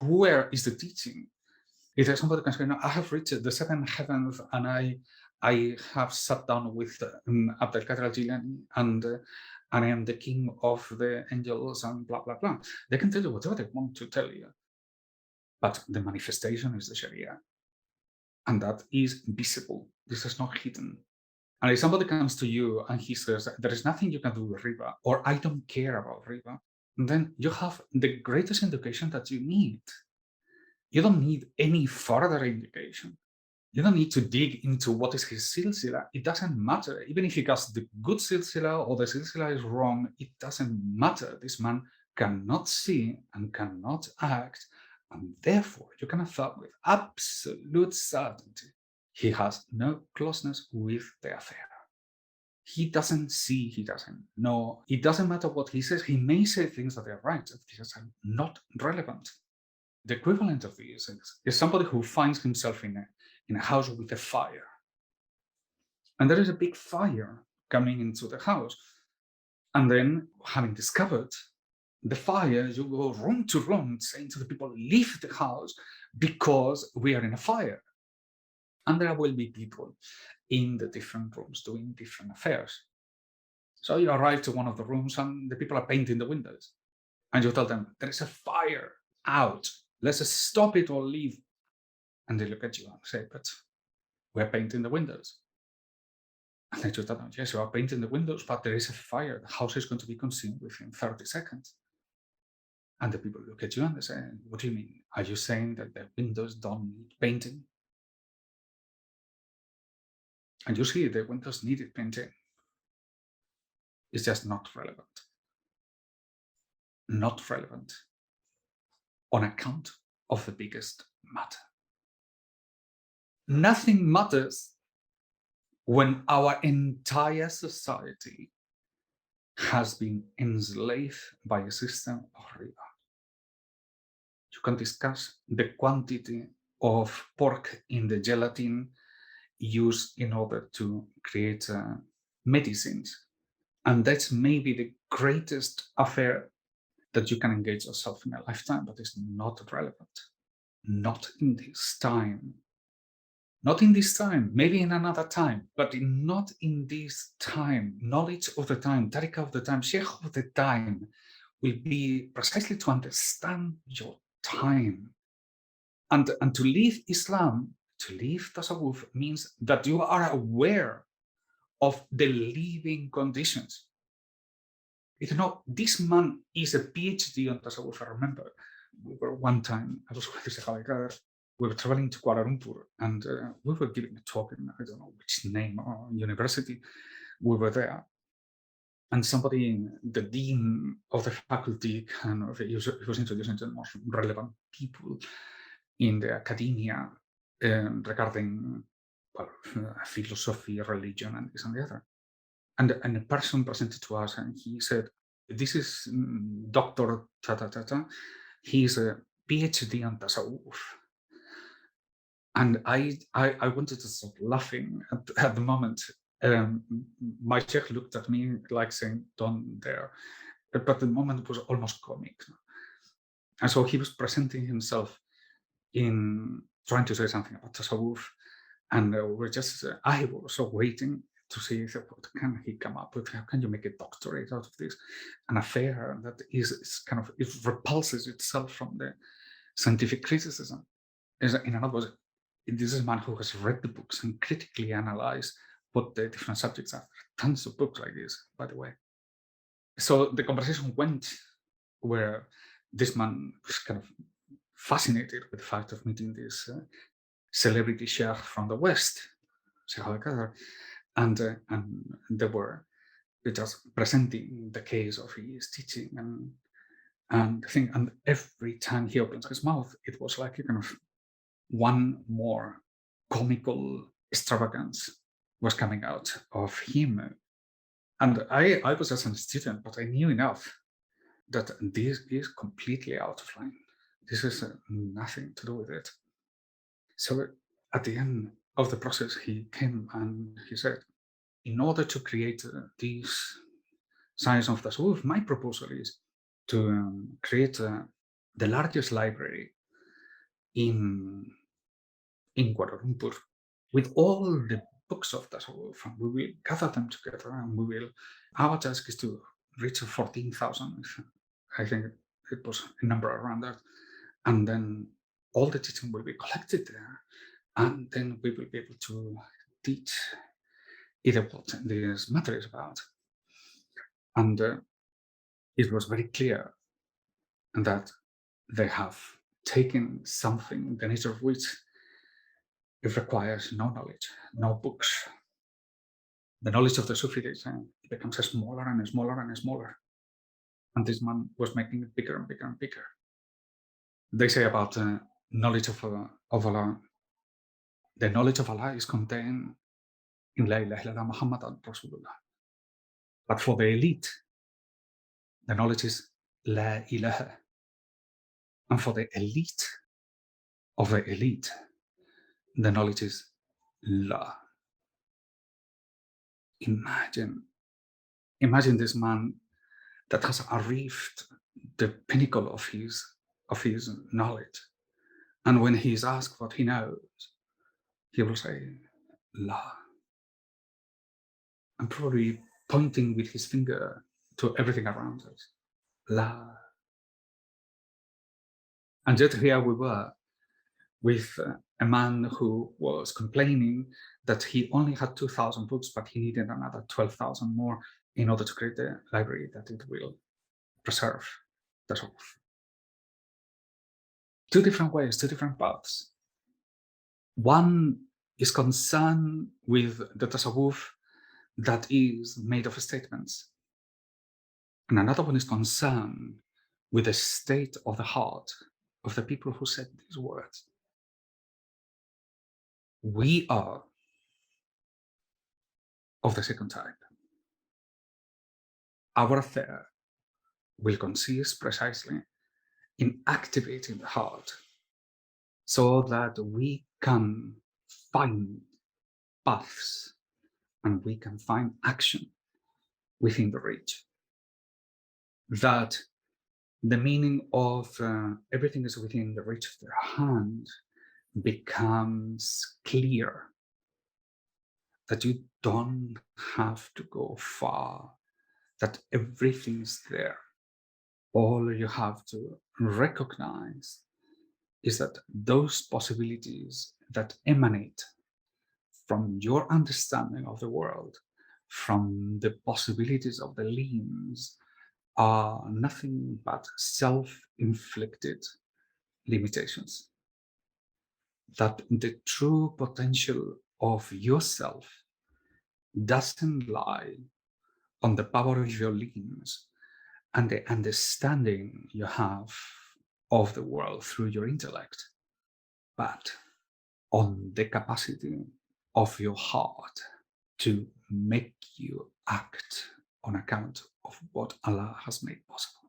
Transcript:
where is the teaching? If there's somebody can say, no, I have reached the seven heavens and I have sat down with Abdel Qadir al-Jilani and I am the king of the angels and blah, blah, blah. They can tell you whatever they want to tell you. But the manifestation is the Sharia. And that is visible. This is not hidden. And if somebody comes to you and he says, there is nothing you can do with riba, or I don't care about riba, then you have the greatest indication that you need. You don't need any further indication. You don't need to dig into what is his silsila. It doesn't matter. Even if he has the good silsila or the silsila is wrong, it doesn't matter. This man cannot see and cannot act, and therefore you can affirm with absolute certainty he has no closeness with the affair. He doesn't see, he doesn't know. It doesn't matter what he says. He may say things that are right, but these are not relevant. The equivalent of this is somebody who finds himself in a house with a fire. And there is a big fire coming into the house. And then, having discovered the fire, you go room to room saying to the people, leave the house because we are in a fire. And there will be people in the different rooms doing different affairs. So you arrive to one of the rooms and the people are painting the windows. And you tell them, there is a fire out. Let's stop it or leave. And they look at you and say, but we're painting the windows. And they just tell them, yes, you are painting the windows, but there is a fire. The house is going to be consumed within 30 seconds. And the people look at you and they say, what do you mean? Are you saying that the windows don't need painting? And you see the windows needed painting. It's just not relevant. Not relevant on account of the biggest matter. Nothing matters when our entire society has been enslaved by a system of riba. You can discuss the quantity of pork in the gelatin used in order to create medicines. And that's maybe the greatest affair that you can engage yourself in a lifetime, but it's not relevant. Not in this time. Not in this time, maybe in another time, but not in this time. Knowledge of the time, tariqah of the time, sheikh of the time will be precisely to understand your time. And to leave Islam, to leave Tasawwuf, means that you are aware of the living conditions. You know, this man is a PhD on Tasawwuf. I remember we were one time, I was with Sheikh al-Qadir, we were traveling to Kuala Lumpur and we were giving a talk in, I don't know which name or university. We were there. And somebody, the dean of the faculty, kind of, he was introducing the most relevant people in the academia regarding philosophy, religion, and this and the other. And a person presented to us and he said, this is Dr. Ta-ta-ta-ta. He's a PhD on Tasawwuf. And I wanted to stop laughing at the moment. My sheikh looked at me like saying, don't dare. But the moment was almost comic. And so he was presenting himself in trying to say something about Tasawwuf. And we're just, I was waiting to see what can he come up with? How can you make a doctorate out of this? An affair that is kind of, it repulses itself from the scientific criticism. In other words, this is a man who has read the books and critically analyzed what the different subjects are. Tons of books like this, by the way. So the conversation went where this man was kind of fascinated with the fact of meeting this celebrity sheikh from the West, Sheikh al-Qadir, and they were just presenting the case of his teaching and the thing. And every time he opens his mouth, it was like kind of one more comical extravagance was coming out of him. And I was just a student, but I knew enough that this is completely out of line. This is nothing to do with it. So at the end of the process, he came and he said, in order to create this science of Tasawwuf, my proposal is to create the largest library in Kuala Lumpur with all the books of Tasawwuf, and we will gather them together, and we will. Our task is to reach 14,000. I think it was a number around that, and then all the teaching will be collected there, and then we will be able to teach either what this matter is about. And it was very clear that they have taken something, the nature of which it requires no knowledge, no books. The knowledge of the Sufi becomes smaller and smaller and smaller. And this man was making it bigger and bigger and bigger. They say about knowledge of Allah, the knowledge of Allah is contained in La ilaha illallah Muhammadan Rasulullah. But for the elite, the knowledge is La ilaha. And for the elite of the elite, the knowledge is La. Imagine this man that has arrived the pinnacle of his knowledge. And when he is asked what he knows, he will say, La. And probably pointing with his finger to everything around us. La. And yet here we were with a man who was complaining that he only had 2,000 books, but he needed another 12,000 more in order to create the library that it will preserve the Tasawwuf. Two different ways, two different paths. One is concerned with the Tasawwuf that is made of statements. And another one is concerned with the state of the heart of the people who said these words. We are of the second type. Our affair will consist precisely in activating the heart so that we can find paths and we can find action within the reach. That the meaning of everything is within the reach of their hand becomes clear. That you don't have to go far, that everything's there. All you have to recognize is that those possibilities that emanate from your understanding of the world, from the possibilities of the limbs, are nothing but self-inflicted limitations. That the true potential of yourself doesn't lie on the power of your limbs and the understanding you have of the world through your intellect, but on the capacity of your heart to make you act on account of what Allah has made possible.